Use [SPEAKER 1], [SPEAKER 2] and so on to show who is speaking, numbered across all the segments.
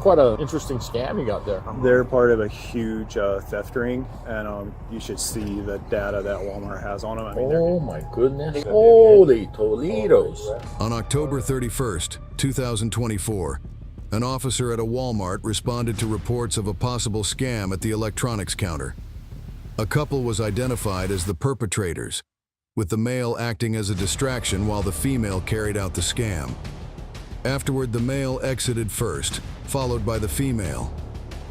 [SPEAKER 1] Quite an interesting scam you got there.
[SPEAKER 2] They're part of a huge theft ring, and you should see the data that Walmart has on them. I mean,
[SPEAKER 1] oh my goodness. Holy Toledos.
[SPEAKER 3] On October 31st, 2024, an officer at a Walmart responded to reports of a possible scam at the electronics counter. A couple was identified as the perpetrators, with the male acting as a distraction while the female carried out the scam. Afterward, the male exited first, followed by the female.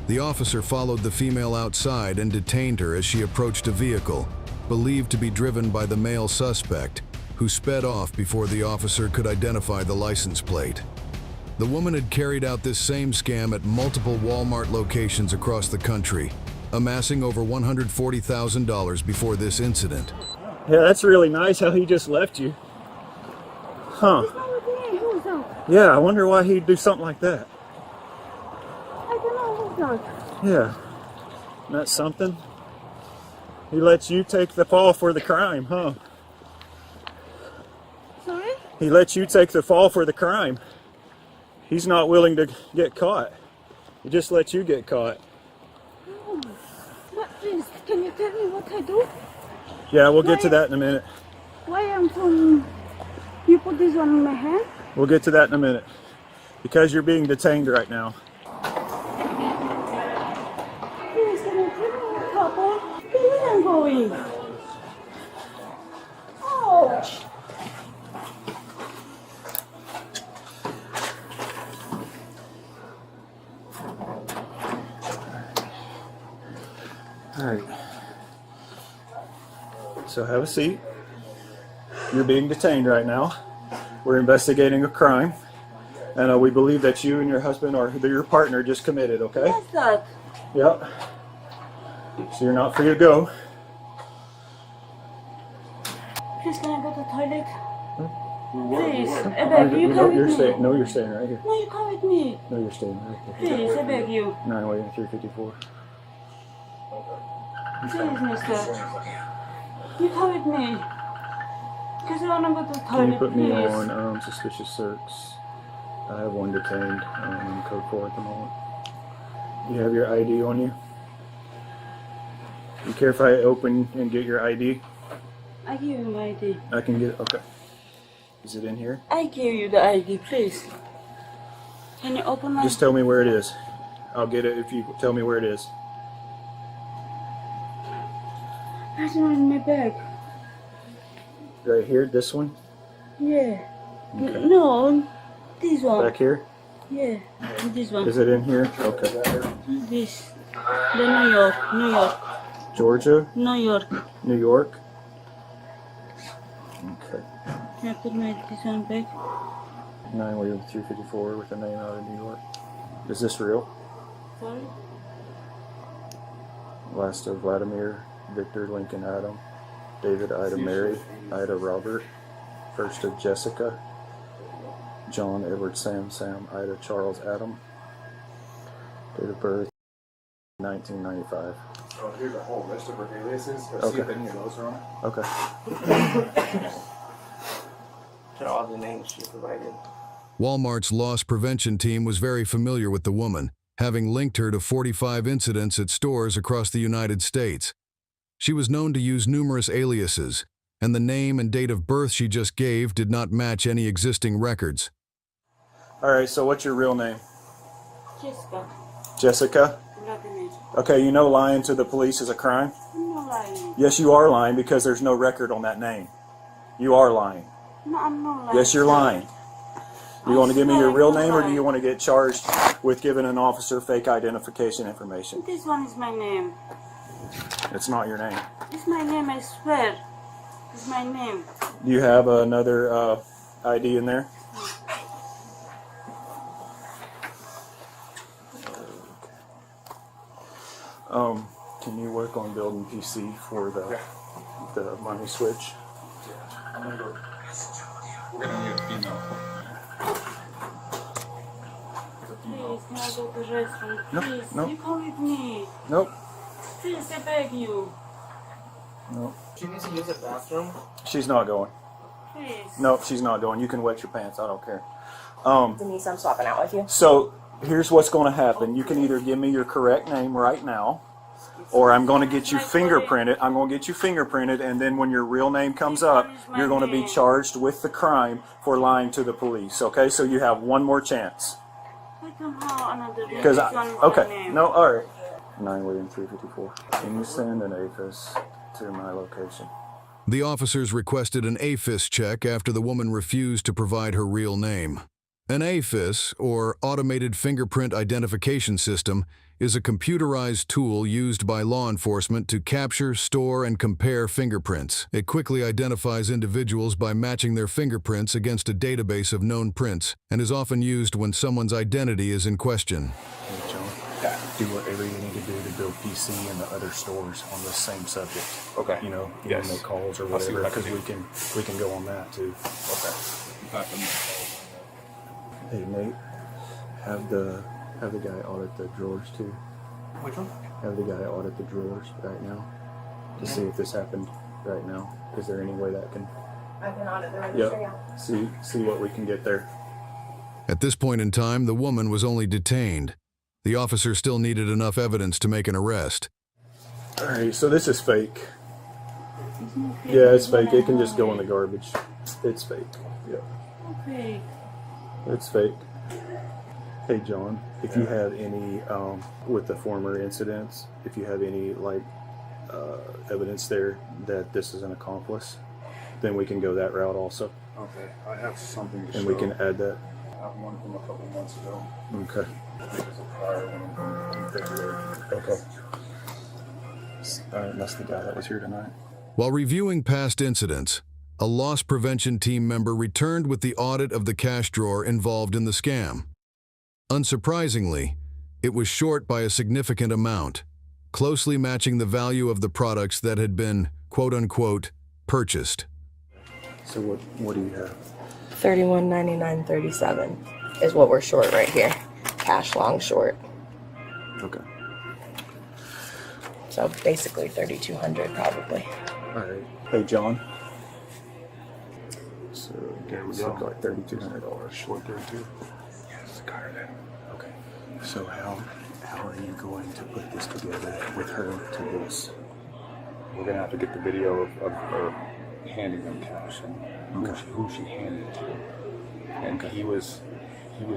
[SPEAKER 3] The officer followed the female outside and detained her as she approached a vehicle, believed to be driven by the male suspect, who sped off before the officer could identify the license plate. The woman had carried out this same scam at multiple Walmart locations across the country, amassing over $140,000 before this incident.
[SPEAKER 2] yeah, that's really nice how he just left you. Huh. Yeah, I wonder why he'd do something like that.
[SPEAKER 4] I don't know who's that.
[SPEAKER 2] Yeah. Isn't that something? He lets you take the fall for the crime, huh?
[SPEAKER 4] Sorry?
[SPEAKER 2] He lets you take the fall for the crime. He's not willing to get caught. He just lets you get caught.
[SPEAKER 4] Oh. But please, can you tell me what I do?
[SPEAKER 2] Yeah, we'll get to that in a minute.
[SPEAKER 4] Why I'm from... You put this one in my hand?
[SPEAKER 2] We'll get to that in a minute. Because you're being detained right now.
[SPEAKER 4] Please, can you tell me what happened? Where am I going? Ouch!
[SPEAKER 2] Alright. So have a seat. You're being detained right now. We're investigating a crime. And we believe that you and your husband or your partner just committed, okay?
[SPEAKER 4] What's that?
[SPEAKER 2] Yep. So you're not free to go.
[SPEAKER 4] Please, can I go to the toilet? Please, I beg you,
[SPEAKER 2] No,
[SPEAKER 4] come
[SPEAKER 2] you're
[SPEAKER 4] with me.
[SPEAKER 2] staying. No, you're staying right here.
[SPEAKER 4] No, you come with me.
[SPEAKER 2] No, you're staying right here.
[SPEAKER 4] Please, I beg you.
[SPEAKER 2] 9-354.
[SPEAKER 4] Please, mister. You come with me. Because I want to go to the toilet,
[SPEAKER 2] Can you put me
[SPEAKER 4] please.
[SPEAKER 2] on suspicious search? I have one detained in code 4 at the moment. You have your ID on you? You care if I open and get your ID?
[SPEAKER 4] I give you my ID.
[SPEAKER 2] I can get it. Okay. Is it in here?
[SPEAKER 4] I give you the ID, please. Can you open my...
[SPEAKER 2] Just tell me where it is. I'll get it if you tell me where it is.
[SPEAKER 4] That's not in my bag.
[SPEAKER 2] Right here, this one?
[SPEAKER 4] Yeah.
[SPEAKER 2] Okay.
[SPEAKER 4] No, this one.
[SPEAKER 2] Back here?
[SPEAKER 4] Yeah, this one.
[SPEAKER 2] Is it in here? Okay.
[SPEAKER 4] This. The New York. New York.
[SPEAKER 2] Georgia?
[SPEAKER 4] New York.
[SPEAKER 2] New York? Okay.
[SPEAKER 4] Can I put my this one back?
[SPEAKER 2] 9-354 with a name out of New York. Is this real?
[SPEAKER 4] Sorry?
[SPEAKER 2] Last of Vladimir, Victor, Lincoln, Adam, David, Ida, Mary, Ida, Robert, first of Jessica, John, Edward, Sam, Ida, Charles, Adam, date of birth, 1995.
[SPEAKER 5] So here's a whole list of her aliases. Let's see
[SPEAKER 2] Okay.
[SPEAKER 5] if any of those are on it.
[SPEAKER 2] Okay.
[SPEAKER 6] To all the names she provided.
[SPEAKER 3] Walmart's loss prevention team was very familiar with the woman, having linked her to 45 incidents at stores across the United States. She was known to use numerous aliases, and the name and date of birth she just gave did not match any existing records.
[SPEAKER 2] Alright, so what's your real name?
[SPEAKER 4] Jessica.
[SPEAKER 2] Jessica?
[SPEAKER 4] Vladimir.
[SPEAKER 2] Okay, you know lying to the police is a crime?
[SPEAKER 4] I'm not lying.
[SPEAKER 2] Yes, you are lying because there's no record on that name. You are lying.
[SPEAKER 4] No, I'm not lying.
[SPEAKER 2] Yes, you're lying. You want to give me your
[SPEAKER 4] swear
[SPEAKER 2] real
[SPEAKER 4] I'm not
[SPEAKER 2] name, or do
[SPEAKER 4] lying.
[SPEAKER 2] you want to get charged with giving an officer fake identification information?
[SPEAKER 4] This one is my name.
[SPEAKER 2] It's not your name.
[SPEAKER 4] It's my name, I swear. It's my name.
[SPEAKER 2] Do you have another ID in there? Can you work on building PC for the money switch?
[SPEAKER 5] I'm gonna go. We're gonna need a female.
[SPEAKER 4] Please, can I go to the restroom?
[SPEAKER 2] No,
[SPEAKER 4] Please,
[SPEAKER 2] no.
[SPEAKER 4] you come with me.
[SPEAKER 2] Nope.
[SPEAKER 4] Please, I beg you.
[SPEAKER 2] Nope.
[SPEAKER 6] She needs to use the bathroom.
[SPEAKER 2] She's not going.
[SPEAKER 4] Please.
[SPEAKER 2] Nope, she's not going. You can wet your pants. I don't care.
[SPEAKER 7] Denise, I'm swapping out with you.
[SPEAKER 2] So here's what's going to happen. You can either give me your correct name right now, or I'm going to get you fingerprinted. I'm going to get you fingerprinted, and then when your real name comes up, you're going to be charged with the crime for lying to the police. Okay, so you have one more chance.
[SPEAKER 4] I don't have another name.
[SPEAKER 2] Because
[SPEAKER 4] This one is my
[SPEAKER 2] okay,
[SPEAKER 4] name.
[SPEAKER 2] no, all right. 9 William 354. Can you send an APHIS to my location?
[SPEAKER 3] The officers requested an APHIS check after the woman refused to provide her real name. An APHIS, or Automated Fingerprint Identification System, is a computerized tool used by law enforcement to capture, store, and compare fingerprints. It quickly identifies individuals by matching their fingerprints against a database of known prints and is often used when someone's identity is in question.
[SPEAKER 2] Hey, John. Do whatever you need to do to build PC in the other stores on the same subject.
[SPEAKER 5] Okay.
[SPEAKER 2] You know, you
[SPEAKER 5] Yes.
[SPEAKER 2] can make calls or
[SPEAKER 5] I'll see
[SPEAKER 2] whatever,
[SPEAKER 5] what I can
[SPEAKER 2] because
[SPEAKER 5] do.
[SPEAKER 2] we can go on that too.
[SPEAKER 5] Okay.
[SPEAKER 2] Hey Nate, have the guy audit the drawers too.
[SPEAKER 6] Which one?
[SPEAKER 2] Have the guy audit the drawers right now to see if this happened right now. Is there any way that can?
[SPEAKER 7] I can audit the register, yeah.
[SPEAKER 2] See what we can get there.
[SPEAKER 3] At this point in time, the woman was only detained. The officer still needed enough evidence to make an arrest.
[SPEAKER 2] All right, so this is fake.
[SPEAKER 4] Isn't it fake?
[SPEAKER 2] Yeah, it's fake. It can just go in the garbage. It's fake. Yeah,
[SPEAKER 4] Okay.
[SPEAKER 2] it's fake. Hey John, if you have any with the former incidents, if you have any evidence there that this is an accomplice, then we can go that route also,
[SPEAKER 5] Okay. I have something to
[SPEAKER 2] and
[SPEAKER 5] show.
[SPEAKER 2] we can add that.
[SPEAKER 5] I have one from a couple months ago.
[SPEAKER 2] Okay.
[SPEAKER 5] It was a prior one from February.
[SPEAKER 2] Okay. All right, that's the guy that was here tonight.
[SPEAKER 3] While reviewing past incidents, a loss prevention team member returned with the audit of the cash drawer involved in the scam. Unsurprisingly, it was short by a significant amount, closely matching the value of the products that had been, quote-unquote, purchased.
[SPEAKER 2] So what do you have?
[SPEAKER 7] $31.99.37 is what we're short right here. Cash long short.
[SPEAKER 2] Okay.
[SPEAKER 7] So basically $3,200 probably.
[SPEAKER 2] All right. Hey John. So Gary's like $3,200.
[SPEAKER 5] Short 32. Yes, car then.
[SPEAKER 2] Okay. So how are you going to put this together with her to this?
[SPEAKER 5] We're gonna have to get the video of her handing them cash and who she handed it to. And he was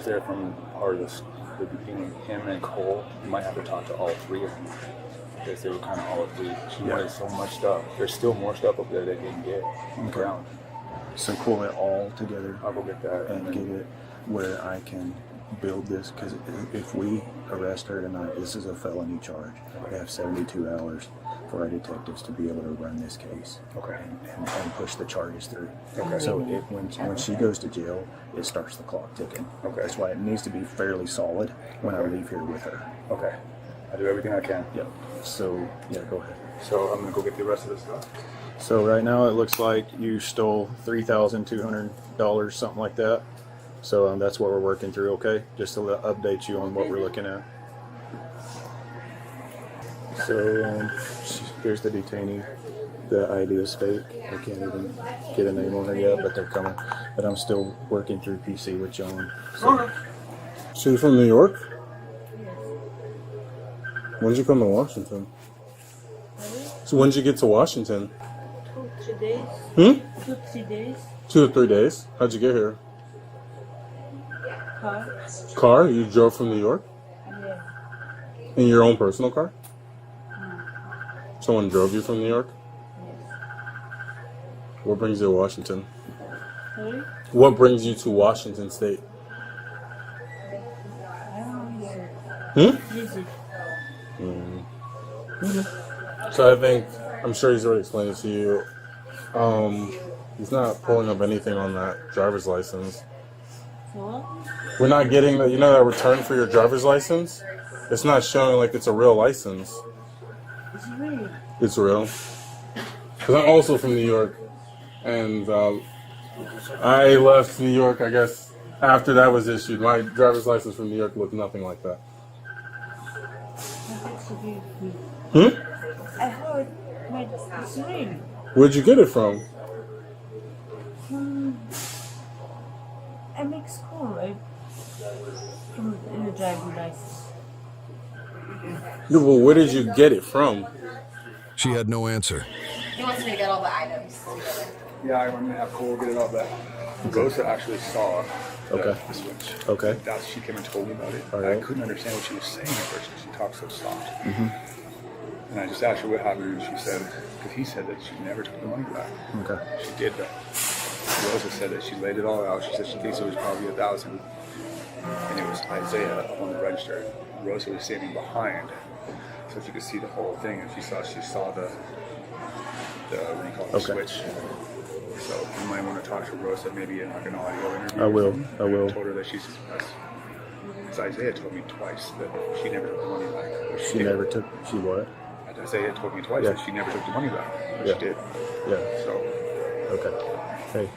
[SPEAKER 5] there from part of the beginning. Him and Cole, you might have to talk to all three of them because they were kind of all three. She wanted so much stuff. There's still more stuff up there they didn't get on the ground.
[SPEAKER 2] So pull it all together
[SPEAKER 5] I'll go get that
[SPEAKER 2] and get it where I can build this, because if we arrest her tonight, this is a felony charge. We have 72 hours for our detectives to be able to run this case.
[SPEAKER 5] Okay.
[SPEAKER 2] And push the charges through.
[SPEAKER 5] Okay.
[SPEAKER 2] So when she goes to jail, it starts the clock ticking.
[SPEAKER 5] Okay.
[SPEAKER 2] That's why it needs to be fairly solid when I leave here with her.
[SPEAKER 5] Okay. I do everything I can.
[SPEAKER 2] Yep. So yeah, go ahead.
[SPEAKER 5] So I'm gonna go get the rest of this stuff.
[SPEAKER 2] So right now it looks like you stole $3,200, something like that. So that's what we're working through, okay? Just to update you on what we're looking at. So here's the detainee. The ID is fake. I can't even get a name on her yet, but they're coming. But I'm still working through PC with John. So.
[SPEAKER 8] So you're from New York? When did you come to Washington? So when did you get to Washington?
[SPEAKER 4] 2 days.
[SPEAKER 8] 2
[SPEAKER 4] 2 3 days.
[SPEAKER 8] 2 to 3 days. How'd you get here?
[SPEAKER 4] Car.
[SPEAKER 8] Car? You drove from New York?
[SPEAKER 4] Yeah.
[SPEAKER 8] In your own personal car? Someone drove you from New York? What brings you to Washington?
[SPEAKER 4] Sorry?
[SPEAKER 8] What brings you to Washington State?
[SPEAKER 4] I don't know. Visit.
[SPEAKER 8] So I think, I'm sure he's already explained it to you. He's not pulling up anything on that driver's license.
[SPEAKER 4] So what?
[SPEAKER 8] We're not getting that, that return for your driver's license? It's not showing like it's a real license.
[SPEAKER 4] It's real.
[SPEAKER 8] It's real. Because I'm also from New York. And I left New York, I guess, after that was issued. My driver's license from New York looked nothing like that.
[SPEAKER 4] It's real. I heard it's real.
[SPEAKER 8] Where'd you get it from?
[SPEAKER 4] I make school. In the driving license.
[SPEAKER 8] No, but where did you get it from?
[SPEAKER 3] She had no answer.
[SPEAKER 7] He wants me to get all the items together.
[SPEAKER 5] Yeah, I'm gonna have Cole get it all back. Rosa actually saw the switch.
[SPEAKER 2] Okay.
[SPEAKER 5] She came and told me about it.
[SPEAKER 2] All right.
[SPEAKER 5] I couldn't understand what she was saying at first because she talked so soft. And I just asked her what happened, and she said, because he said that she never took the money back.
[SPEAKER 2] Okay.
[SPEAKER 5] She did that. Rosa said that she laid it all out. She said she thinks it was probably 1,000, and it was Isaiah up on the register. Rosa was standing behind, so she could see the whole thing, and she saw the what do you call it, switch. So you might want to talk to Rosa maybe in like an audio interview.
[SPEAKER 2] I will.
[SPEAKER 5] I told her that she's. As Isaiah told me twice that she never took the money back.
[SPEAKER 2] She never took. She what?
[SPEAKER 5] Isaiah told me twice that she never took the money back. But she did.
[SPEAKER 2] Yeah.
[SPEAKER 5] So.
[SPEAKER 2] Okay. Hey.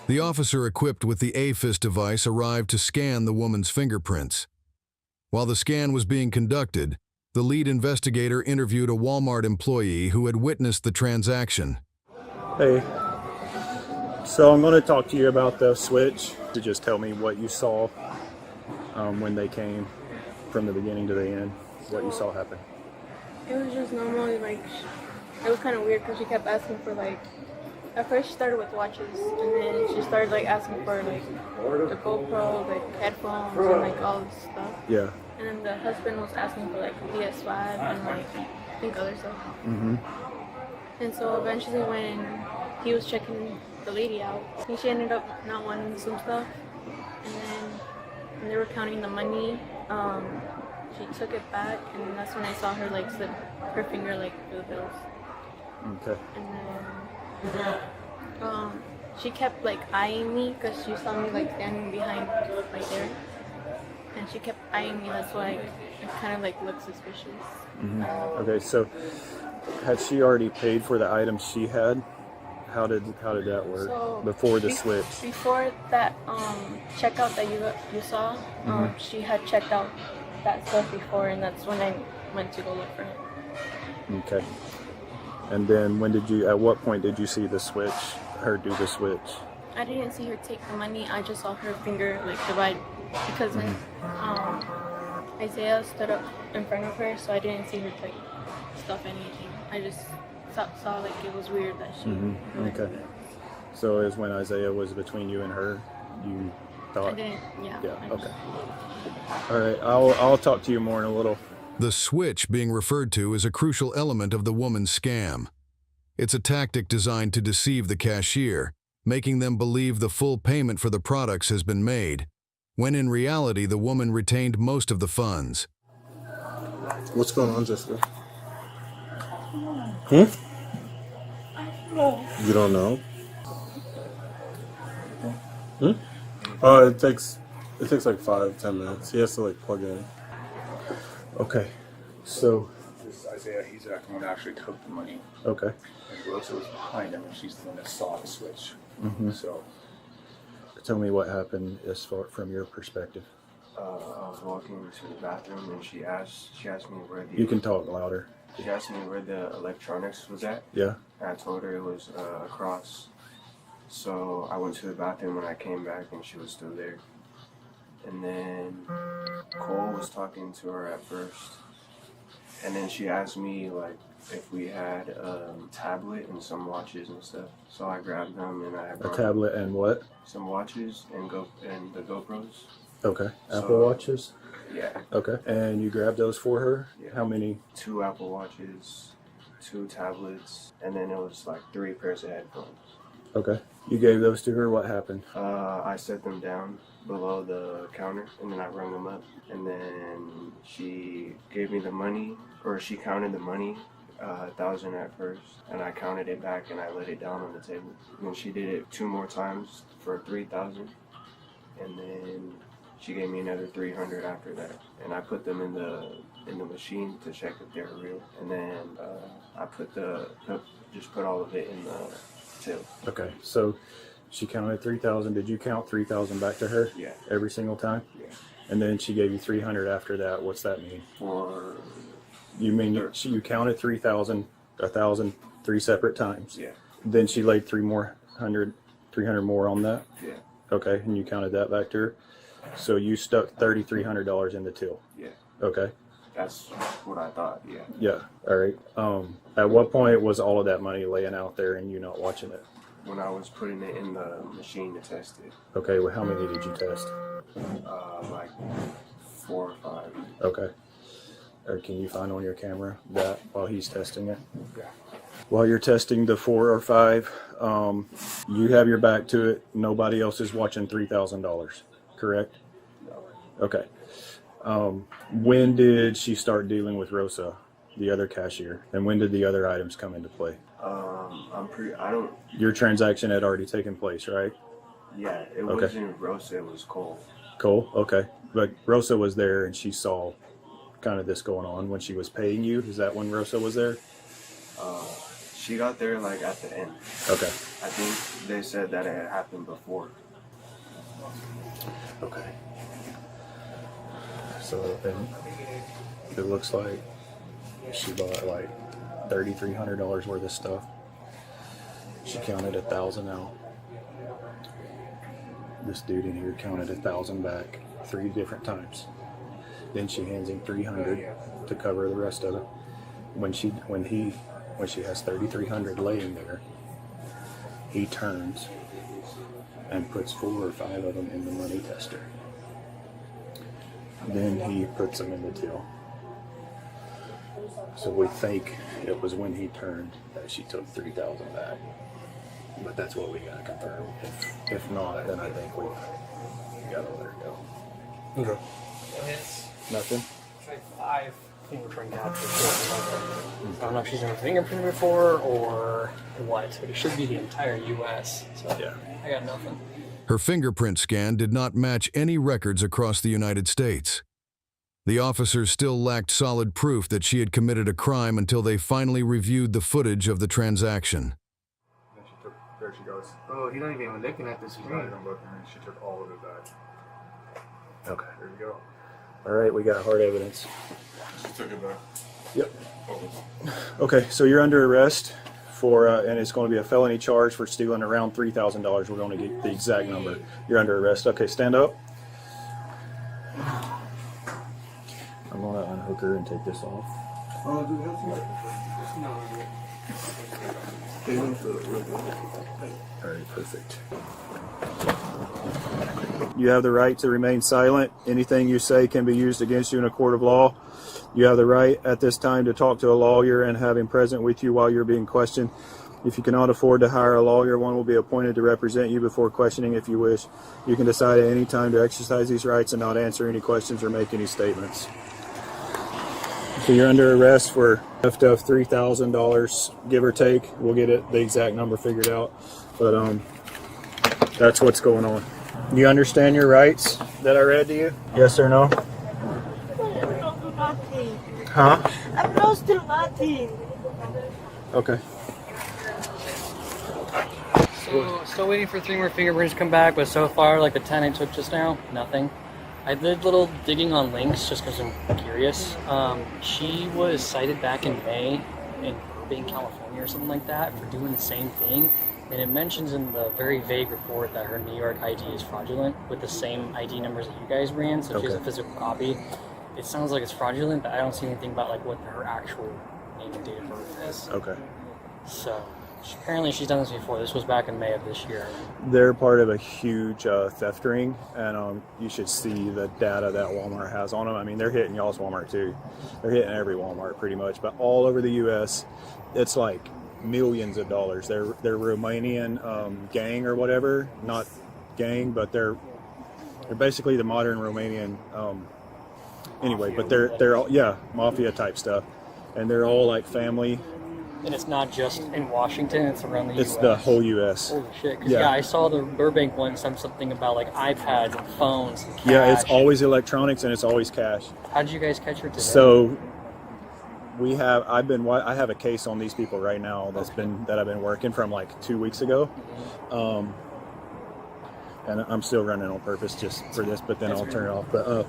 [SPEAKER 3] The officer equipped with the AFIS device arrived to scan the woman's fingerprints. While the scan was being conducted, the lead investigator interviewed a Walmart employee who had witnessed the transaction.
[SPEAKER 2] Hey. So I'm going to talk to you about the switch. To just tell me what you saw when they came from the beginning to the end. What you saw happen.
[SPEAKER 9] It was just normally like, it was kind of weird because she kept asking for like, at first she started with watches and then she started like asking for like the GoPro, like headphones and like all this stuff.
[SPEAKER 2] Yeah.
[SPEAKER 9] And then the husband was asking for like PS5 and like I think other stuff. And so eventually when he was checking the lady out, I think she ended up not wanting some stuff. And then when they were counting the money, she took it back, and that's when I saw her like slip her finger like through the bills.
[SPEAKER 2] Okay.
[SPEAKER 9] And then she kept like eyeing me because she saw me like standing behind right there, and she kept eyeing me. That's why it kind of like looked suspicious.
[SPEAKER 2] Okay. So, had she already paid for the items she had? How did that work before the switch?
[SPEAKER 9] Before that checkout that you saw, she had checked out that stuff before, and that's when I went to go look for him.
[SPEAKER 2] Okay. And then at what point did you see the switch, her do the switch?
[SPEAKER 9] I didn't see her take the money, I just saw her finger like divide, because when Isaiah stood up in front of her, so I didn't see her like stuff anything. I just saw like it was weird that she
[SPEAKER 2] Okay. So is when Isaiah was between you and her, you thought?
[SPEAKER 9] I didn't,
[SPEAKER 2] Yeah, okay. All right, I'll talk to you more in a little.
[SPEAKER 3] The switch being referred to is a crucial element of the woman's scam. It's a tactic designed to deceive the cashier, making them believe the full payment for the products has been made, when in reality the woman retained most of the funds.
[SPEAKER 8] What's going on, Jessica? You don't know? It takes like 5-10 minutes. He has to like plug in.
[SPEAKER 2] Okay. So.
[SPEAKER 5] This is Isaiah. He's the one that actually took the money.
[SPEAKER 2] Okay.
[SPEAKER 5] And Rosa was behind him, and she's the one that saw the switch. So.
[SPEAKER 2] Tell me what happened as far from your perspective.
[SPEAKER 6] I was walking to the bathroom, and she asked me where the.
[SPEAKER 2] You can talk louder.
[SPEAKER 6] She asked me where the electronics was at.
[SPEAKER 2] Yeah.
[SPEAKER 6] And I told her it was across. So I went to the bathroom when I came back, and she was still there. And then Cole was talking to her at first, and then she asked me like if we had a tablet and some watches and stuff. So I grabbed them and I brought
[SPEAKER 2] A tablet and what?
[SPEAKER 6] some watches and the GoPros.
[SPEAKER 2] Okay. Apple Watches?
[SPEAKER 6] Yeah.
[SPEAKER 2] Okay. And you grabbed those for her?
[SPEAKER 6] Yeah.
[SPEAKER 2] How many?
[SPEAKER 6] 2 Apple Watches, 2 tablets, and then it was like 3 pairs of headphones.
[SPEAKER 2] Okay. You gave those to her. What happened?
[SPEAKER 6] I set them down below the counter, and then I rung them up, and then she gave me the money, or she counted the money, 1,000 at first, and I counted it back and I laid it down on the table. And then she did it 2 more times for 3,000, and then she gave me another 300 after that, and I put them in the machine to check if they're real, and then I just put all of it in the till.
[SPEAKER 2] Okay. So she counted 3,000. Did you count 3,000 back to her?
[SPEAKER 6] Yeah.
[SPEAKER 2] Every single time?
[SPEAKER 6] Yeah.
[SPEAKER 2] And then she gave you 300 after that. What's that mean?
[SPEAKER 6] For
[SPEAKER 2] You mean you counted 3,000, 1,000, 3 separate times?
[SPEAKER 6] yeah.
[SPEAKER 2] Then she laid 300 more on that?
[SPEAKER 6] Yeah.
[SPEAKER 2] Okay. And you counted that back to her? So you stuck $3,300 in the till.
[SPEAKER 6] Yeah.
[SPEAKER 2] Okay.
[SPEAKER 6] That's what I thought. Yeah.
[SPEAKER 2] Yeah. All right. At what point was all of that money laying out there and you not watching it?
[SPEAKER 6] When I was putting it in the machine to test it.
[SPEAKER 2] Okay. Well, how many did you test?
[SPEAKER 6] Like 4 or 5.
[SPEAKER 2] Okay. Or can you find on your camera that while he's testing it?
[SPEAKER 6] Yeah.
[SPEAKER 2] While you're testing the 4 or 5, you have your back to it. Nobody else is watching $3,000, correct?
[SPEAKER 6] No.
[SPEAKER 2] Okay. When did she start dealing with Rosa, the other cashier, and when did the other items come into play? Your transaction had already taken place, right?
[SPEAKER 6] Yeah, it wasn't Rosa, it was Cole.
[SPEAKER 2] Cole, okay. But Rosa was there and she saw kind of this going on when she was paying you. Is that when Rosa was there?
[SPEAKER 6] She got there like at the end.
[SPEAKER 2] Okay.
[SPEAKER 6] I think they said that it had happened before.
[SPEAKER 2] Okay. So then it looks like she bought like $3,300 worth of stuff. She counted 1,000 out. This dude in here counted 1,000 back 3 different times. Then she hands him 300 to cover the rest of it. When she has 3,300 laying there, he turns and puts 4 or 5 of them in the money tester. Then he puts them in the till. So we think it was when he turned that she took 3,000 back. But that's what we gotta confirm. If not, then I think we gotta let her go.
[SPEAKER 10] Okay.
[SPEAKER 2] Nothing?
[SPEAKER 10] It's like 5 fingerprint captures. I don't know if she's never fingerprinted before or what, but it should be the entire U.S. So yeah. I got nothing.
[SPEAKER 3] Her fingerprint scan did not match any records across the United States. The officers still lacked solid proof that she had committed a crime until they finally reviewed the footage of the transaction.
[SPEAKER 5] Then she took, there she goes.
[SPEAKER 10] Oh, he's not even looking at the
[SPEAKER 5] She's not
[SPEAKER 10] screen.
[SPEAKER 5] even looking, and she took all of it back.
[SPEAKER 2] Okay.
[SPEAKER 5] There you go.
[SPEAKER 2] All right, we got hard evidence.
[SPEAKER 5] She took it back.
[SPEAKER 2] Yep. Okay, so you're under arrest for, and it's going to be a felony charge for stealing around $3,000. We're going to get the exact number. You're under arrest. Okay, stand up. I'm going to unhook her and take this off.
[SPEAKER 10] Oh, do you have to?
[SPEAKER 2] All right, perfect. You have the right to remain silent. Anything you say can be used against you in a court of law. You have the right at this time to talk to a lawyer and have him present with you while you're being questioned. If you cannot afford to hire a lawyer, one will be appointed to represent you before questioning if you wish. You can decide at any time to exercise these rights and not answer any questions or make any statements. So you're under arrest for theft of $3,000, give or take. We'll get the exact number figured out. But that's what's going on. You understand your rights that I read to you? Yes or no? Huh?
[SPEAKER 4] I'm lost to nothing.
[SPEAKER 2] Okay.
[SPEAKER 10] So, still waiting for 3 more fingerprints to come back, but so far, like the 10 I took just now, nothing. I did little digging on links just because I'm curious. She was cited back in May in Burbank, California or something like that for doing the same thing. And it mentions in the very vague report that her New York ID is fraudulent with the same ID numbers that you guys ran, so she has a physical copy. It sounds like it's fraudulent, but I don't see anything about like what her actual name and date of birth is.
[SPEAKER 2] Okay.
[SPEAKER 10] So apparently she's done this before. This was back in May of this year.
[SPEAKER 2] They're part of a huge theft ring, and you should see the data that Walmart has on them. I mean, they're hitting y'all's Walmart too. They're hitting every Walmart pretty much, but all over the U.S., it's like millions of dollars. They're Romanian gang or whatever, not gang, but they're basically the modern Romanian. Anyway, but they're all mafia type stuff, and they're all like family.
[SPEAKER 10] And it's not just in Washington; it's around the U.S.
[SPEAKER 2] It's the whole U.S.
[SPEAKER 10] Holy shit! Because I saw the Burbank one, something about like iPads and phones and cash.
[SPEAKER 2] Yeah, it's always electronics and it's always cash.
[SPEAKER 10] How did you guys catch her today?
[SPEAKER 2] So I have a case on these people right now that I've been working from like 2 weeks ago, and I'm still running on purpose just for this, but then I'll turn it off. But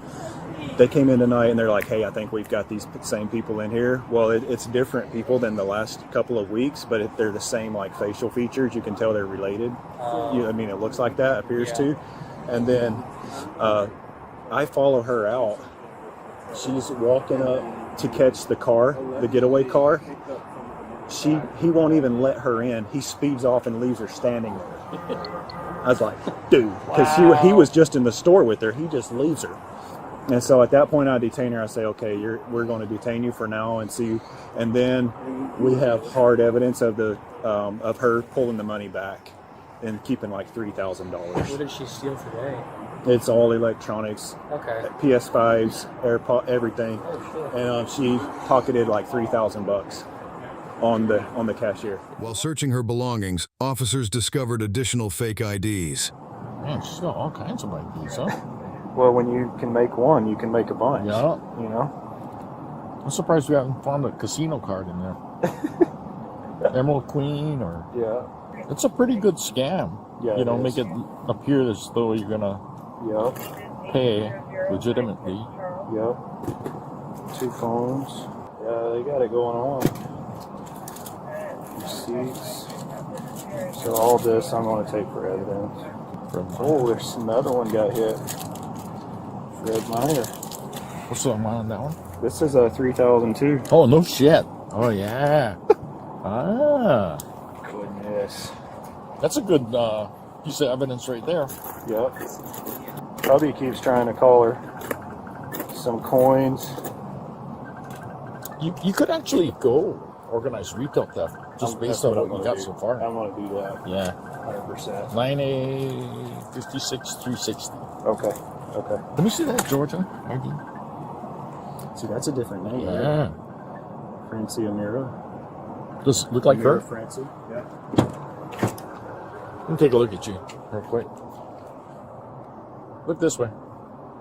[SPEAKER 2] they came in tonight and they're like, "Hey, I think we've got these same people in here." Well, it's different people than the last couple of weeks, but they're the same like facial features. You can tell they're related. I mean, it looks like that, appears to. And then I follow her out. She's walking up to catch the car, the getaway car. He won't even let her in. He speeds off and leaves her standing there. I was like, dude, because he was just in the store with her. He just leaves her. And so at that point, I detain her. I say, okay, we're going to detain you for now and see. And then we have hard evidence of her pulling the money back and keeping like $3,000.
[SPEAKER 10] What did she steal today?
[SPEAKER 2] It's all electronics.
[SPEAKER 10] Okay.
[SPEAKER 2] PS5s, AirPod, everything.
[SPEAKER 10] Oh, sure.
[SPEAKER 2] And she pocketed like $3,000 on the cashier.
[SPEAKER 3] While searching her belongings, officers discovered additional fake IDs.
[SPEAKER 1] Man, she's got all kinds of IDs, huh?
[SPEAKER 2] Well, when you can make one, you can make a bunch.
[SPEAKER 1] Yeah.
[SPEAKER 2] You know?
[SPEAKER 1] I'm surprised we haven't found a casino card in there. Emerald Queen or...
[SPEAKER 2] Yeah.
[SPEAKER 1] It's a pretty good scam.
[SPEAKER 2] Yeah,
[SPEAKER 1] you know,
[SPEAKER 2] it
[SPEAKER 1] make
[SPEAKER 2] is.
[SPEAKER 1] it appear as though you're going to pay legitimately.
[SPEAKER 2] Yep. 2 phones. Yeah, they got it going on. Receipts. So all this I'm going to take for evidence. Oh, there's another one got hit. Fred Meyer.
[SPEAKER 1] What's the amount on that one?
[SPEAKER 2] This is a 3,002.
[SPEAKER 1] Oh, no shit. Oh, yeah.
[SPEAKER 2] Goodness.
[SPEAKER 1] That's a good piece of evidence right there.
[SPEAKER 2] Yep. Hubby keeps trying to call her. Some coins.
[SPEAKER 1] You could actually go organize retail theft just based on what you got so far.
[SPEAKER 2] I'm going to do that.
[SPEAKER 1] Yeah.
[SPEAKER 2] 100%.
[SPEAKER 1] 9A 56 360.
[SPEAKER 2] Okay.
[SPEAKER 1] Let me see that Georgia ID.
[SPEAKER 2] See, that's a different name.
[SPEAKER 1] Yeah.
[SPEAKER 2] Right? Francie Amira.
[SPEAKER 1] Does it look like her?
[SPEAKER 2] Francie. Yeah.
[SPEAKER 1] Let me take a look at you real quick. Look this way.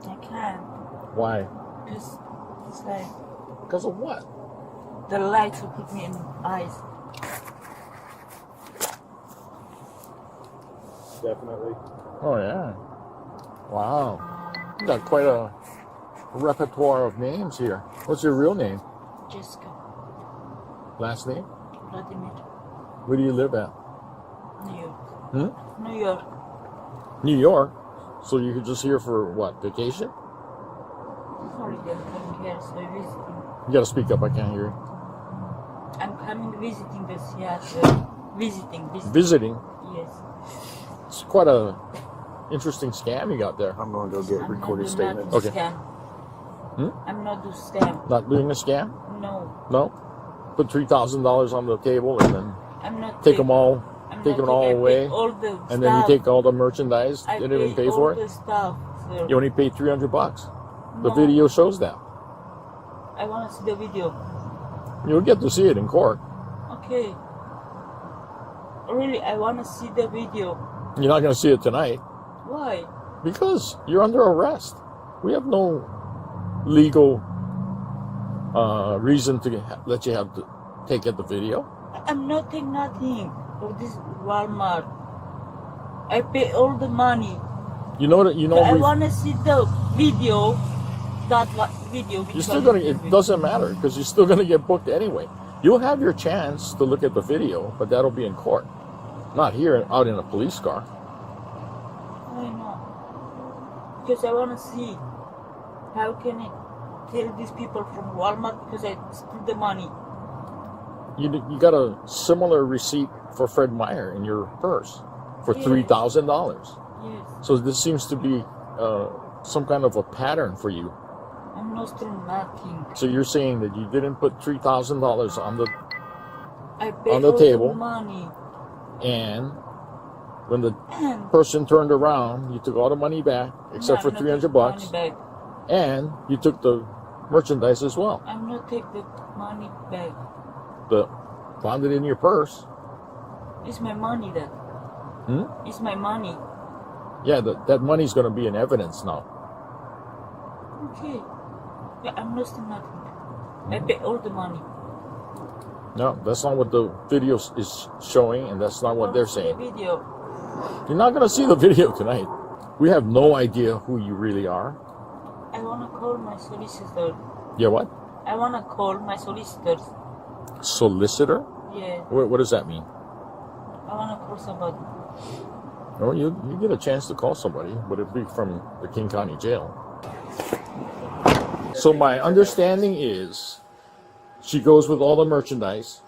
[SPEAKER 4] I can't.
[SPEAKER 1] Why?
[SPEAKER 4] Just it's like
[SPEAKER 1] Because of what?
[SPEAKER 4] the lights will put me in eyes.
[SPEAKER 2] Definitely.
[SPEAKER 1] Oh, yeah. Wow. You got quite a repertoire of names here. What's your real name?
[SPEAKER 4] Jessica.
[SPEAKER 1] Last name?
[SPEAKER 4] Vladimir.
[SPEAKER 1] Where do you live at?
[SPEAKER 4] New York.
[SPEAKER 1] Hmm?
[SPEAKER 4] New York.
[SPEAKER 1] New York. So you're just here for what? Vacation?
[SPEAKER 4] Holiday. I'm coming here, so visiting.
[SPEAKER 1] You gotta speak up, I can't hear you.
[SPEAKER 4] I'm coming visiting the Seattle. Visiting.
[SPEAKER 1] Visiting?
[SPEAKER 4] Yes.
[SPEAKER 1] It's quite a interesting scam you got there.
[SPEAKER 2] I'm going to go get recorded
[SPEAKER 4] I'm
[SPEAKER 2] statements.
[SPEAKER 4] not do
[SPEAKER 1] Okay.
[SPEAKER 4] scam. I'm not do scam.
[SPEAKER 1] Not doing a scam?
[SPEAKER 4] No.
[SPEAKER 1] No? Put $3,000 on the table and then
[SPEAKER 4] I'm not
[SPEAKER 1] take them all,
[SPEAKER 4] I'm
[SPEAKER 1] take
[SPEAKER 4] not
[SPEAKER 1] them all
[SPEAKER 4] taking- I
[SPEAKER 1] away,
[SPEAKER 4] pay all the
[SPEAKER 1] and then you
[SPEAKER 4] stuff.
[SPEAKER 1] take all the merchandise.
[SPEAKER 4] I
[SPEAKER 1] Didn't even pay
[SPEAKER 4] all
[SPEAKER 1] for
[SPEAKER 4] the
[SPEAKER 1] it.
[SPEAKER 4] stuff. So
[SPEAKER 1] You only paid $300. The
[SPEAKER 4] No.
[SPEAKER 1] video shows that.
[SPEAKER 4] I want to see the video.
[SPEAKER 1] You'll get to see it in court.
[SPEAKER 4] Okay. Really, I want to see the video.
[SPEAKER 1] You're not going to see it tonight
[SPEAKER 4] Why?
[SPEAKER 1] because you're under arrest. We have no legal reason to let you have to take the video.
[SPEAKER 4] I'm not taking nothing for this Walmart. I pay all the money.
[SPEAKER 1] You know that
[SPEAKER 4] I
[SPEAKER 1] we.
[SPEAKER 4] want to see the video. Video.
[SPEAKER 1] You're still gonna. It doesn't matter because you're still gonna get booked anyway. You'll have your chance to look at the video, but that'll be in court, not here out in a police car.
[SPEAKER 4] I know. Because I want to see how can I tell these people from Walmart because I steal the money.
[SPEAKER 1] You got a similar receipt for Fred Meyer in your purse for
[SPEAKER 4] Yes.
[SPEAKER 1] $3,000.
[SPEAKER 4] Yes.
[SPEAKER 1] So this seems to be some kind of a pattern for you.
[SPEAKER 4] I'm not stealing nothing.
[SPEAKER 1] So you're saying that you didn't put $3,000 on the
[SPEAKER 4] I pay
[SPEAKER 1] On the
[SPEAKER 4] all
[SPEAKER 1] table.
[SPEAKER 4] the money.
[SPEAKER 1] and when the
[SPEAKER 4] And
[SPEAKER 1] person turned around, you took all the money back except for
[SPEAKER 4] I'm not taking
[SPEAKER 1] $300,
[SPEAKER 4] money back.
[SPEAKER 1] and you took the merchandise as well.
[SPEAKER 4] I'm not take the money back.
[SPEAKER 1] Found it in your purse.
[SPEAKER 4] It's my money that. It's my money.
[SPEAKER 1] Yeah, that money's going to be in evidence now.
[SPEAKER 4] Okay. Yeah, I'm not stealing nothing. I pay all the money.
[SPEAKER 1] No, that's not what the video is showing, and that's not what they're saying.
[SPEAKER 4] The video.
[SPEAKER 1] You're not going to see the video tonight. We have no idea who you really are.
[SPEAKER 4] I want to call my solicitor.
[SPEAKER 1] Yeah, what?
[SPEAKER 4] I want to call my solicitors.
[SPEAKER 1] Solicitor?
[SPEAKER 4] Yeah.
[SPEAKER 1] What does that mean?
[SPEAKER 4] I want to call somebody.
[SPEAKER 1] Oh, you get a chance to call somebody, but it'll be from the King County Jail. So my understanding is, she goes with all the merchandise.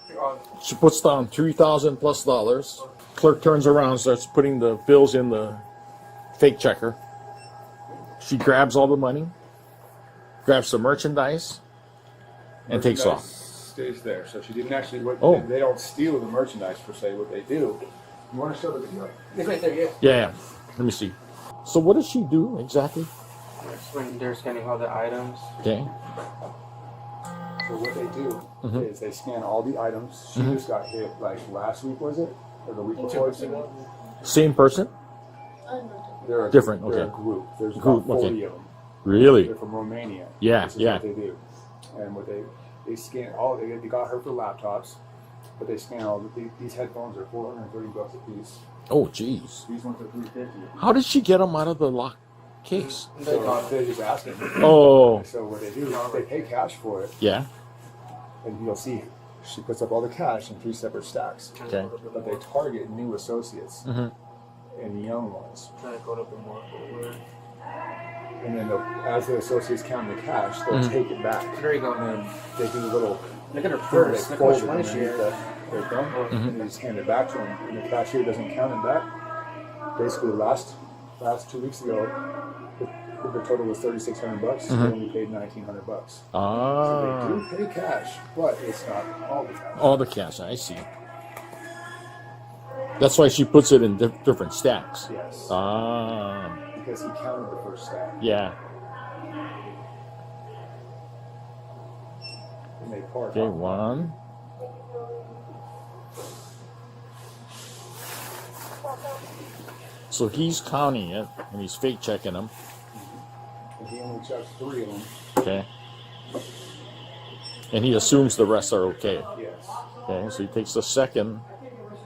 [SPEAKER 1] She puts down $3,000+. Clerk turns around, starts putting the bills in the fake checker. She grabs all the money, grabs the merchandise, and takes off.
[SPEAKER 5] Stays there, so she didn't actually.
[SPEAKER 1] Oh.
[SPEAKER 5] They don't steal the merchandise per se. What they do. You want to show the video?
[SPEAKER 10] It's right there, yeah.
[SPEAKER 1] Yeah. Let me see. So what does she do exactly?
[SPEAKER 10] When they're scanning all the items.
[SPEAKER 1] Okay.
[SPEAKER 5] So what they do is they scan all the items. She just got hit like last week, was it? Or the week before?
[SPEAKER 1] Same person?
[SPEAKER 5] They're a,
[SPEAKER 1] Different,
[SPEAKER 5] They're
[SPEAKER 1] okay.
[SPEAKER 5] a group. There's
[SPEAKER 1] Group,
[SPEAKER 5] about 40
[SPEAKER 1] okay.
[SPEAKER 5] of them.
[SPEAKER 1] Really?
[SPEAKER 5] They're from Romania.
[SPEAKER 1] Yeah,
[SPEAKER 5] This is
[SPEAKER 1] yeah.
[SPEAKER 5] what they do. And what they scan all. They got her for laptops, but they scan all. These headphones are $430 a piece.
[SPEAKER 1] Oh, jeez.
[SPEAKER 5] These ones are $350.
[SPEAKER 1] How did she get them out of the lock case?
[SPEAKER 5] So they just ask them.
[SPEAKER 1] Oh.
[SPEAKER 5] So what they do is they pay cash for it,
[SPEAKER 1] Yeah.
[SPEAKER 5] and you'll see she puts up all the cash in 3 separate stacks.
[SPEAKER 1] Okay.
[SPEAKER 5] But they target new associates and young ones.
[SPEAKER 10] Trying to code up and more.
[SPEAKER 5] And then as the associates count the cash, they'll take it back.
[SPEAKER 10] There you go.
[SPEAKER 5] And then they do a little.
[SPEAKER 10] Look at her
[SPEAKER 5] They
[SPEAKER 10] purse. Look how
[SPEAKER 5] fold
[SPEAKER 10] much
[SPEAKER 5] it
[SPEAKER 10] money she
[SPEAKER 5] underneath
[SPEAKER 10] has.
[SPEAKER 5] their thumb, and they just hand it back to them. And the cashier doesn't count it back. Basically, last 2 weeks ago, the total was $3,600. They only paid $1,900.
[SPEAKER 1] Ah.
[SPEAKER 5] So they do pay cash, but it's not all the cash.
[SPEAKER 1] All the cash, I see. That's why she puts it in different stacks.
[SPEAKER 5] Yes.
[SPEAKER 1] Ah.
[SPEAKER 5] Because he counted the first stack.
[SPEAKER 1] Yeah.
[SPEAKER 5] And they part.
[SPEAKER 1] Okay, one. So he's counting it, and he's fake checking them.
[SPEAKER 5] And he only checks 3 of them.
[SPEAKER 1] Okay. And he assumes the rest are okay.
[SPEAKER 5] Yes.
[SPEAKER 1] Okay, so he takes the second.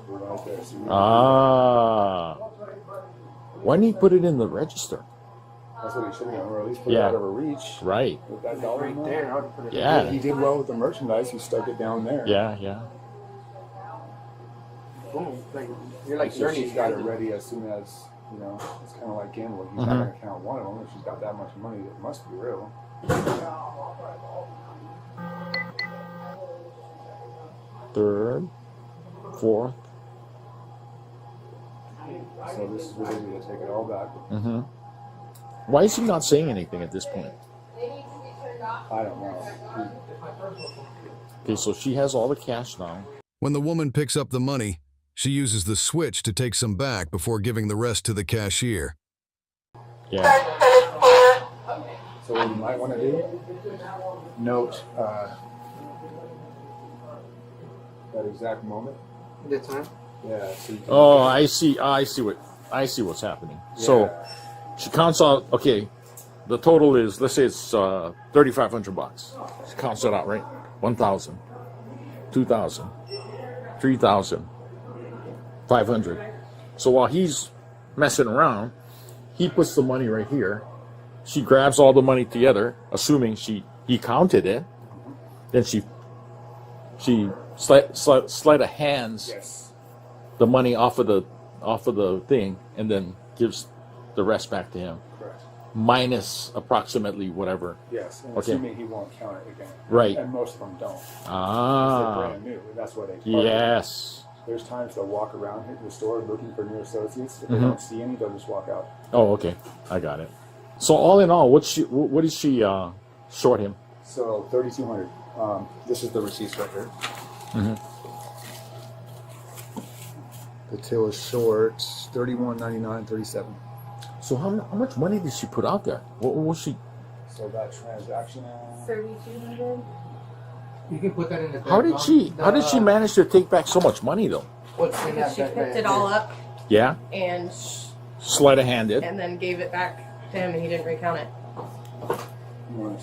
[SPEAKER 5] Right there. So
[SPEAKER 1] Ah. Why didn't he put it in the register?
[SPEAKER 5] that's what he should have done, or at least put
[SPEAKER 1] Yeah.
[SPEAKER 5] it out of her reach.
[SPEAKER 1] Right.
[SPEAKER 5] With that dollar
[SPEAKER 10] Right
[SPEAKER 5] amount.
[SPEAKER 10] there. I would put it
[SPEAKER 1] Yeah.
[SPEAKER 5] He did well with the merchandise. He stuck it down there.
[SPEAKER 1] Yeah, yeah.
[SPEAKER 10] Boom. Like, you're like
[SPEAKER 5] So she's
[SPEAKER 10] Ernie.
[SPEAKER 5] got it ready as soon as, it's kind of like gambling. He's not going to count one of them. If she's got that much money, it must be real.
[SPEAKER 1] Third, fourth.
[SPEAKER 5] So this is where they need to take it all back.
[SPEAKER 1] Mm-hmm. Why is he not saying anything at this point?
[SPEAKER 5] I don't know.
[SPEAKER 1] Okay, so she has all the cash now.
[SPEAKER 3] When the woman picks up the money, she uses the switch to take some back before giving the rest to the cashier.
[SPEAKER 1] Yeah.
[SPEAKER 5] So what you might want to do, note that exact moment.
[SPEAKER 10] The time?
[SPEAKER 5] Yeah. So you can
[SPEAKER 1] Oh, I see what's happening. So
[SPEAKER 5] Yeah.
[SPEAKER 1] she counts out, okay, the total is, let's say it's $3,500. She counts it out, right? 1,000, 2,000, 3,000, 500. So while he's messing around, he puts the money right here. She grabs all the money together, assuming he counted it. Then she sleight of hands
[SPEAKER 5] Yes.
[SPEAKER 1] the money off of the thing, and then gives the rest back to him,
[SPEAKER 5] Correct.
[SPEAKER 1] minus approximately whatever.
[SPEAKER 5] Yes. And
[SPEAKER 1] Okay.
[SPEAKER 5] assuming he won't count it again.
[SPEAKER 1] Right.
[SPEAKER 5] And most of them don't. They're
[SPEAKER 1] Ah.
[SPEAKER 5] brand new. And that's why they target.
[SPEAKER 1] Yes.
[SPEAKER 5] There's times they'll walk around the store looking for new associates. If they
[SPEAKER 1] Mm-hmm.
[SPEAKER 5] don't see any, they'll just walk out.
[SPEAKER 1] Oh, okay. I got it. So all in all, what did she short him?
[SPEAKER 5] So 3,200. This is the receipts right here.
[SPEAKER 1] Mm-hmm.
[SPEAKER 5] The till is short 31.99.37.
[SPEAKER 1] So how much money did she put out there? What was she?
[SPEAKER 5] So that transaction.
[SPEAKER 9] 3,200.
[SPEAKER 10] You can put that in the.
[SPEAKER 1] How did she manage to take back so much money though?
[SPEAKER 10] What's in that?
[SPEAKER 7] She picked it all up
[SPEAKER 1] Yeah,
[SPEAKER 7] and
[SPEAKER 1] sleight of hand it.
[SPEAKER 7] and then gave it back to him, and he didn't recount it.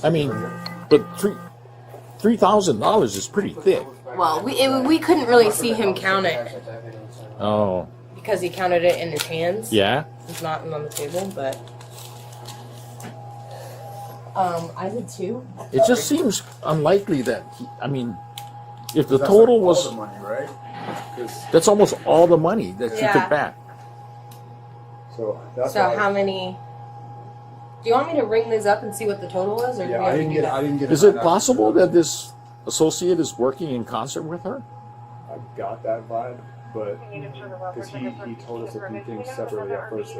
[SPEAKER 1] I mean, but $3,000 is pretty thick.
[SPEAKER 7] Well, we couldn't really see him count it
[SPEAKER 1] Oh,
[SPEAKER 7] because he counted it in his hands.
[SPEAKER 1] yeah.
[SPEAKER 7] It's not on the table, but I did too.
[SPEAKER 1] It just seems unlikely that if the total was,
[SPEAKER 5] all the money, right? 'Cause
[SPEAKER 1] that's almost all the money that she
[SPEAKER 7] Yeah.
[SPEAKER 1] took back.
[SPEAKER 5] So that's
[SPEAKER 7] So
[SPEAKER 5] why
[SPEAKER 7] how many? Do you want me to ring these up and see what the total was, or do
[SPEAKER 5] Yeah,
[SPEAKER 7] we have
[SPEAKER 5] I
[SPEAKER 7] to
[SPEAKER 5] didn't
[SPEAKER 7] do
[SPEAKER 5] get.
[SPEAKER 7] that?
[SPEAKER 5] I didn't get.
[SPEAKER 1] Is it possible that this associate is working in concert with her?
[SPEAKER 5] I got that vibe, but because he told us to do things separately at first.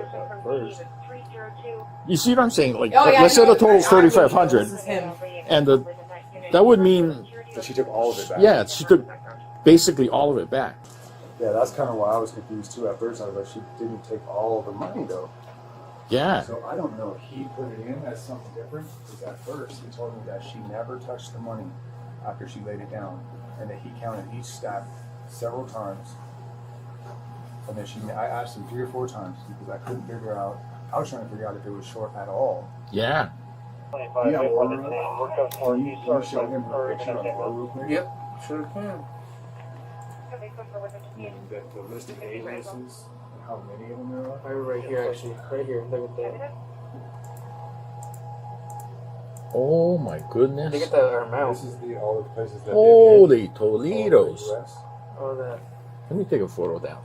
[SPEAKER 1] You see what I'm saying? Like,
[SPEAKER 7] Oh, yeah,
[SPEAKER 1] let's say
[SPEAKER 7] I know.
[SPEAKER 1] the total's
[SPEAKER 7] I already know
[SPEAKER 1] 3,500,
[SPEAKER 7] this is him.
[SPEAKER 1] and that would mean,
[SPEAKER 5] But she took all of it back.
[SPEAKER 1] yeah, she took basically all of it back.
[SPEAKER 5] Yeah, that's kind of why I was confused too at first. I was like, she didn't take all of the money though.
[SPEAKER 1] Yeah.
[SPEAKER 5] So I don't know if he put it in as something different. Because at first he told me that she never touched the money after she laid it down, and that he counted each stack several times. And then I asked him 3 or 4 times because I couldn't figure out. I was trying to figure out if it was short at all.
[SPEAKER 1] Yeah.
[SPEAKER 5] Yeah, or you show him her picture on the floor real quick.
[SPEAKER 10] Yep, sure can.
[SPEAKER 5] The list of aliases and how many of them there are.
[SPEAKER 10] Right here, actually. Right here. Look at that.
[SPEAKER 1] Oh my goodness.
[SPEAKER 10] Look at the amount.
[SPEAKER 5] This is all the places that
[SPEAKER 1] Holy
[SPEAKER 5] they've
[SPEAKER 1] Toledos.
[SPEAKER 5] hit.
[SPEAKER 10] All that.
[SPEAKER 1] Let me take a photo down.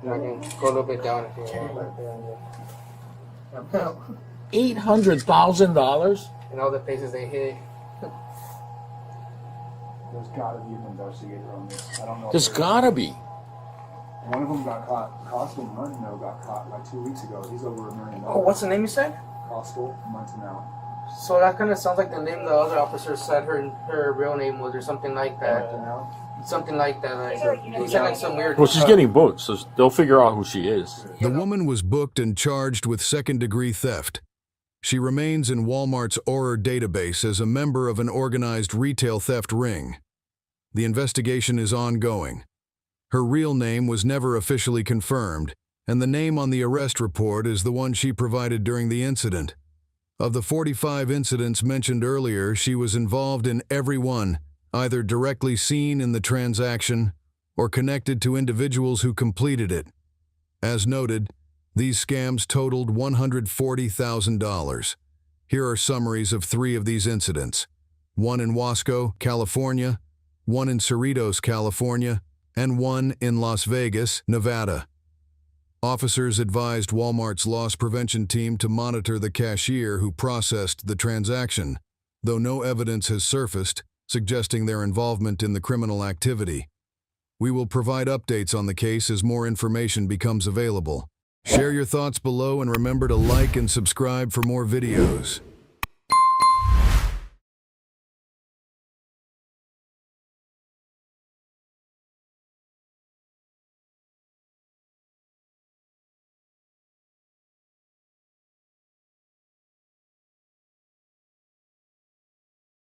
[SPEAKER 10] I can go a little bit down if you want.
[SPEAKER 1] $800,000?
[SPEAKER 10] And all the places they hit.
[SPEAKER 5] There's got to be an investigator on this. I don't know.
[SPEAKER 1] There's gotta be.
[SPEAKER 5] One of them got caught. Costal Montanel got caught like 2 weeks ago. He's over $1 million.
[SPEAKER 10] Oh, what's the name you said?
[SPEAKER 5] Costal Montanel.
[SPEAKER 10] So that kind of sounds like the name the other officer said her real name was, or something like that.
[SPEAKER 5] Montanel.
[SPEAKER 10] Something like that. Like, he said like some weird.
[SPEAKER 1] Well, she's getting booked, so they'll figure out who she is.
[SPEAKER 3] The woman was booked and charged with second-degree theft. She remains in Walmart's Orer database as a member of an organized retail theft ring. The investigation is ongoing. Her real name was never officially confirmed, and the name on the arrest report is the one she provided during the incident. Of the 45 incidents mentioned earlier, she was involved in every one, either directly seen in the transaction or connected to individuals who completed it. As noted, these scams totaled $140,000. Here are summaries of 3 of these incidents: one in Wasco, California, one in Cerritos, California, and one in Las Vegas, Nevada. Officers advised Walmart's loss prevention team to monitor the cashier who processed the transaction, though no evidence has surfaced suggesting their involvement in the criminal activity. We will provide updates on the case as more information becomes available. Share your thoughts below and remember to like and subscribe for more videos.